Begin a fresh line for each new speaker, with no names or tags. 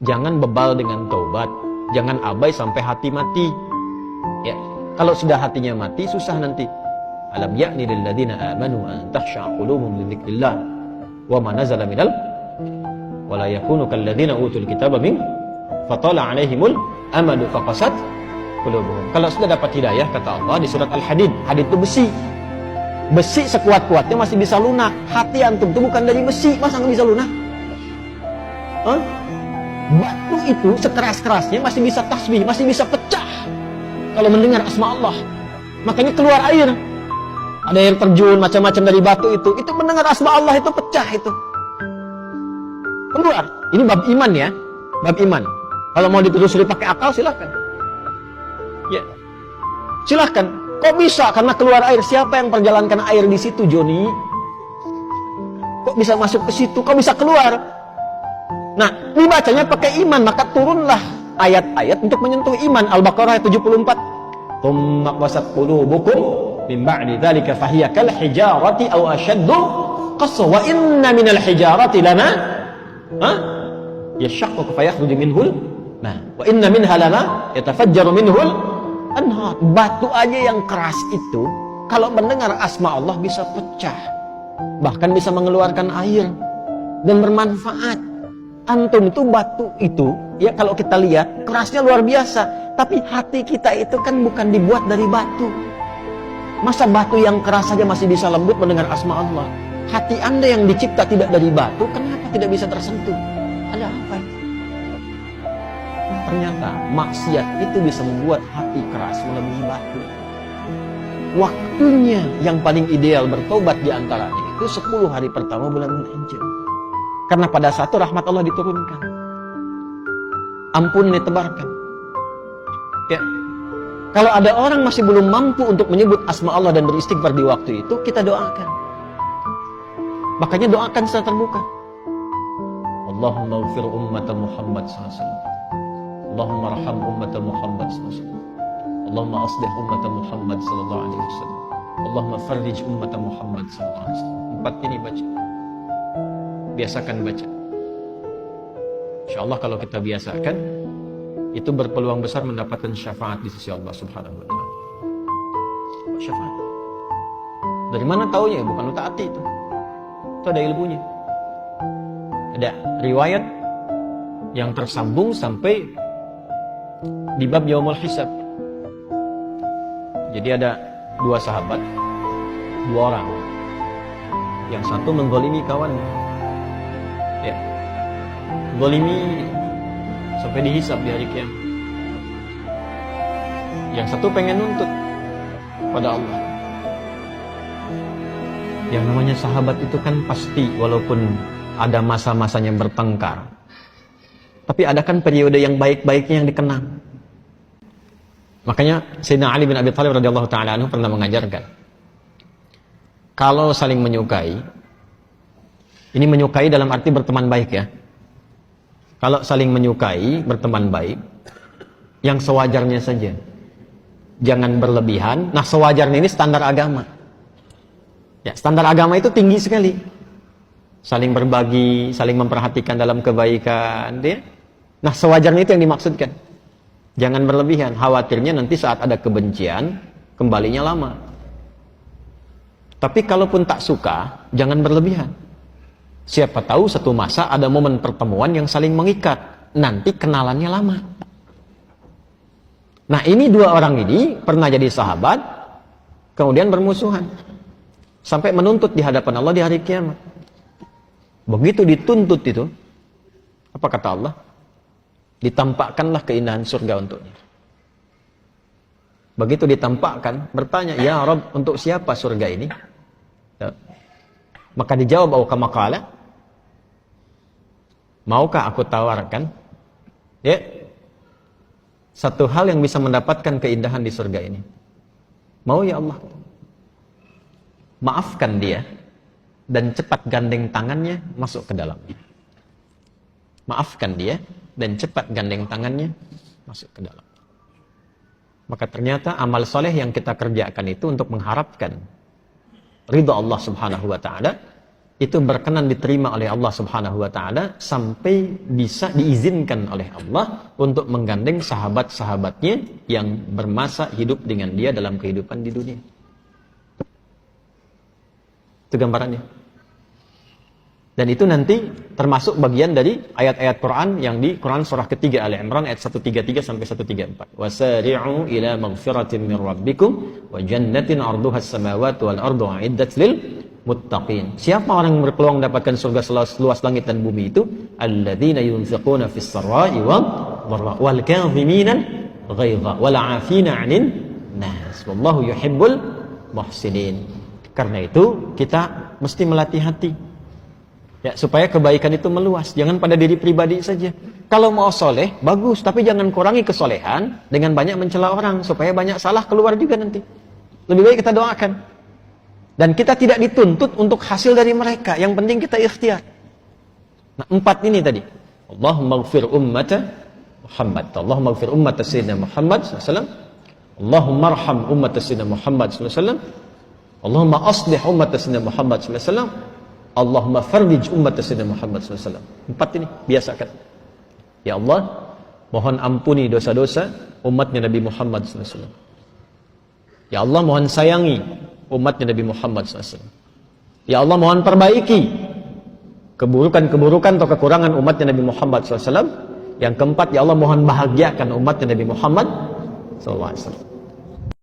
jangan bebal dengan taubat, jangan abai sampai hati mati. Ya, kalau sudah hatinya mati susah nanti. Alam ya'ni lil ladzina amanu an takhsha'a qulubuhum li dzikrillah wa ma nazala minal wa la yakunu kal ladzina utul kitaba min fatala 'alaihimul amadu faqasat qulubuhum. Kalau sudah dapat hidayah, kata Allah di surat Al-Hadid, hadid itu besi. Besi sekuat-kuatnya masih bisa lunak. Hati antum itu bukan dari besi, masa nggak bisa lunak? Batu itu sekeras-kerasnya masih bisa tasbih, masih bisa pecah kalau mendengar asma Allah. Makanya keluar air. Ada air terjun macam-macam dari batu itu mendengar asma Allah itu pecah itu. Keluar. Ini bab iman ya, bab iman. Kalau mau ditelusuri pakai akal silahkan. Ya, silahkan. Kok bisa? Karena keluar air. Siapa yang perjalankan air di situ, Joni? Kok bisa masuk ke situ? Kok bisa keluar? Nah, dibacanya pakai iman, maka turunlah ayat-ayat untuk menyentuh iman. Al-Baqarah ayat 74. Tsumma qasat qulubukum min ba'di dzalika fahiya kal hijarati aw ashaddu qaswa wa inna minal hijarati lama yashaqqaqu fayakhruju minhul ma wa inna minha lama yatafajjaru minhul anhar. Batu aja yang keras itu kalau mendengar asma Allah bisa pecah, bahkan bisa mengeluarkan air dan bermanfaat. Antum itu batu itu ya, kalau kita lihat kerasnya luar biasa, tapi hati kita itu kan bukan dibuat dari batu. Masa batu yang keras saja masih bisa lembut mendengar asma Allah? Hati Anda yang dicipta tidak dari batu, kenapa tidak bisa tersentuh? Ada apa itu? Nah, ternyata maksiat itu bisa membuat hati keras melebihi batu. Waktunya yang paling ideal bertobat diantaranya itu 10 hari pertama bulan Dzulhijjah. Karena pada saat itu rahmat Allah diturunkan, ampun ditebarkan. Ya, kalau ada orang masih belum mampu untuk menyebut asma Allah dan beristighfar di waktu itu, kita doakan. Makanya doakan secara terbuka. Allahumma ighfir ummata Muhammad SAW. Allahumma arham ummata Muhammad SAW. Allahumma aslih ummata Muhammad sallallahu alaihi wasallam. Allahumma farrij ummata Muhammad sallallahu alaihi wasallam. 4 ini baca. Biasakan baca. Insyaallah kalau kita biasakan, itu berpeluang besar mendapatkan syafaat di sisi Allah Subhanahu wa taala. Syafaat. Dari mana taunya? Bukan lu taati itu. Itu ada ilmunya. Ada riwayat yang tersambung sampai di bab Yaumul Hisab. Jadi ada 2 sahabat, 2 orang. Yang satu menggolimi kawannya. Ya. Golimi sampai dihisab di hari kiamat. Yang satu pengen nuntut pada Allah. Yang namanya sahabat itu kan pasti walaupun ada masa-masanya bertengkar, tapi ada kan periode yang baik-baiknya yang dikenang. Makanya Sayyidina Ali bin Abi Thalib radhiyallahu taala anhu pernah mengajarkan, kalau saling menyukai, ini menyukai dalam arti berteman baik ya. Kalau saling menyukai, berteman baik, yang sewajarnya saja. Jangan berlebihan. Nah, sewajarnya ini standar agama. Ya, standar agama itu tinggi sekali. Saling berbagi, saling memperhatikan dalam kebaikan. Ya. Nah, sewajarnya itu yang dimaksudkan. Jangan berlebihan. Khawatirnya nanti saat ada kebencian, kembalinya lama. Tapi kalaupun tak suka, jangan berlebihan. Siapa tahu satu masa ada momen pertemuan yang saling mengikat. Nanti kenalannya lama. Nah, ini 2 orang ini pernah jadi sahabat, kemudian bermusuhan. Sampai menuntut di hadapan Allah di hari kiamat. Begitu dituntut itu, apa kata Allah? Ditampakkanlah keindahan surga untuknya. Begitu ditampakkan, bertanya, ya Rabb, untuk siapa surga ini? Ya. Maka dijawab, kama qala, maukah aku tawarkan ya satu hal yang bisa mendapatkan keindahan di surga ini? Mau ya Allah? Maafkan dia dan cepat gandeng tangannya masuk ke dalamnya. Maafkan dia dan cepat gandeng tangannya masuk ke dalam. Maka ternyata amal soleh yang kita kerjakan itu untuk mengharapkan ridha Allah Subhanahu wa taala, itu berkenan diterima oleh Allah Subhanahu wa taala sampai bisa diizinkan oleh Allah untuk menggandeng sahabat-sahabatnya yang bermasa hidup dengan dia dalam kehidupan di dunia. Itu gambarannya. Dan itu nanti termasuk bagian dari ayat-ayat Quran yang di Quran surah ketiga Ali Imran ayat 133 sampai 134. Wasari'u ila maghfiratin min rabbikum wa jannatin 'arduha as-samawati wal ardu 'iddat lil muttaqin. Siapa orang yang berpeluang mendapatkan surga seluas langit dan bumi itu? Alladzina yunfiquna fis sarai wal dharra wal kadhimina ghaidha wal 'afina 'anil nas. Wallahu yuhibbul muhsinin. Karena itu kita mesti melatih hati. Ya, supaya kebaikan itu meluas, jangan pada diri pribadi saja. Kalau mau soleh, bagus, tapi jangan kurangi kesolehan dengan banyak mencela orang, supaya banyak salah keluar juga nanti. Lebih baik kita doakan. Dan kita tidak dituntut untuk hasil dari mereka, yang penting kita ikhtiar. Nah, 4 ini tadi. Allahumma ighfir ummata Muhammad. Allahumma ighfir ummata Sayyidina Muhammad SAW. Allahumma arham ummata Sayyidina Muhammad SAW. Allahumma aslih ummata Sayyidina Muhammad SAW. Allahumma farrij ummat Sayyidina Muhammad SAW. 4 ini biasakan. Ya Allah, mohon ampuni dosa-dosa umatnya Nabi Muhammad SAW. Ya Allah, mohon sayangi umatnya Nabi Muhammad SAW. Ya Allah, mohon perbaiki keburukan-keburukan atau kekurangan umatnya Nabi Muhammad SAW. Yang keempat, ya Allah, mohon bahagiakan umatnya Nabi Muhammad SAW.